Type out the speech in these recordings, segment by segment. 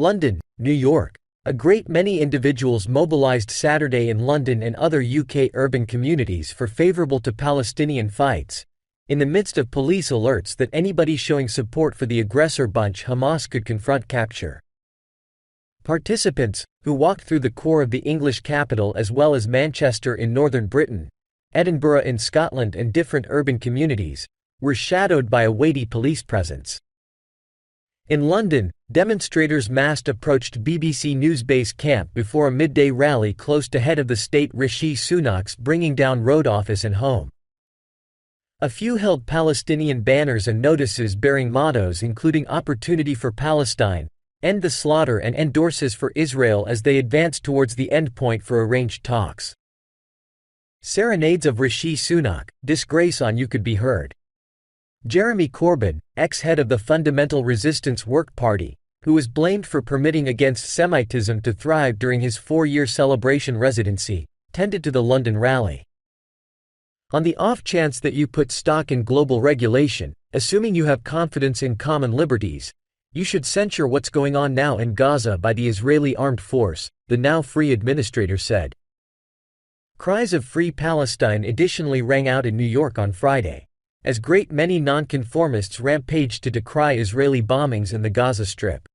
London, New York. A great many individuals mobilized Saturday in London and other UK urban communities for favourable to Palestinian fights, in the midst of police alerts that anybody showing support for the aggressor bunch Hamas could confront capture. Participants, who walked through the core of the English capital as well as Manchester in northern Britain, Edinburgh in Scotland and different urban communities, were shadowed by a weighty police presence. In London, demonstrators massed approached BBC News base camp before a midday rally close to head of the state Rishi Sunak's bringing down road office and home. A few held Palestinian banners and notices bearing mottos including Opportunity for Palestine, End the Slaughter and Endorses for Israel as they advanced towards the endpoint for arranged talks. Serenades of Rishi Sunak, Disgrace on You could be heard. Jeremy Corbyn, ex-head of the Fundamental Resistance Work Party, who was blamed for permitting against Semitism to thrive during his 4-year celebration residency, tended to the London rally. On the off chance that you put stock in global regulation, assuming you have confidence in common liberties, you should censure what's going on now in Gaza by the Israeli armed force, the now free administrator said. Cries of Free Palestine additionally rang out in New York on Friday, as great many nonconformists rampaged to decry Israeli bombings in the Gaza Strip.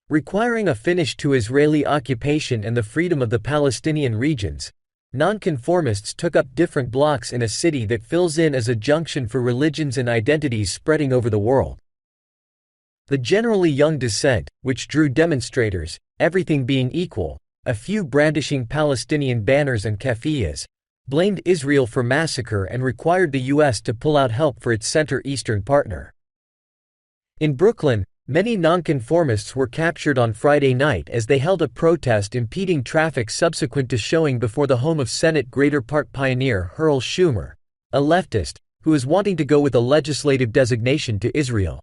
Requiring a finish to Israeli occupation and the freedom of the Palestinian regions, nonconformists took up different blocks in a city that fills in as a junction for religions and identities spreading over the world. The generally young dissent, which drew demonstrators, everything being equal, a few brandishing Palestinian banners and keffiyehs, blamed Israel for massacre and required the U.S. to pull out help for its center-eastern partner. In Brooklyn, many nonconformists were captured on Friday night as they held a protest impeding traffic subsequent to showing before the home of Senate Greater Part pioneer Hurl Schumer, a leftist, who is wanting to go with a legislative designation to Israel.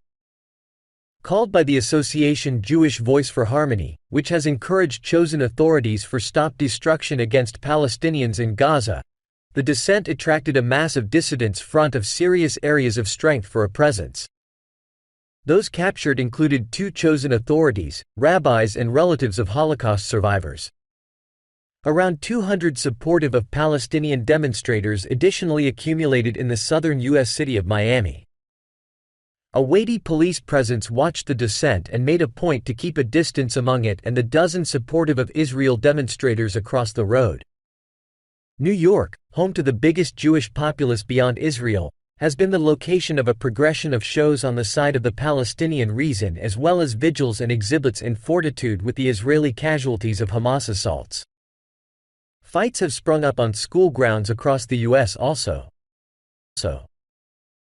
Called by the association Jewish Voice for Harmony, which has encouraged chosen authorities for stop destruction against Palestinians in Gaza, the dissent attracted a massive dissidents front of serious areas of strength for a presence. Those captured included 2 chosen authorities, rabbis and relatives of Holocaust survivors. Around 200 supportive of Palestinian demonstrators additionally accumulated in the southern U.S. city of Miami. A weighty police presence watched the dissent and made a point to keep a distance among it and the dozen supportive of Israel demonstrators across the road. New York, home to the biggest Jewish populace beyond Israel, has been the location of a progression of shows on the side of the Palestinian reason as well as vigils and exhibits in fortitude with the Israeli casualties of Hamas assaults. Fights have sprung up on school grounds across the U.S. also.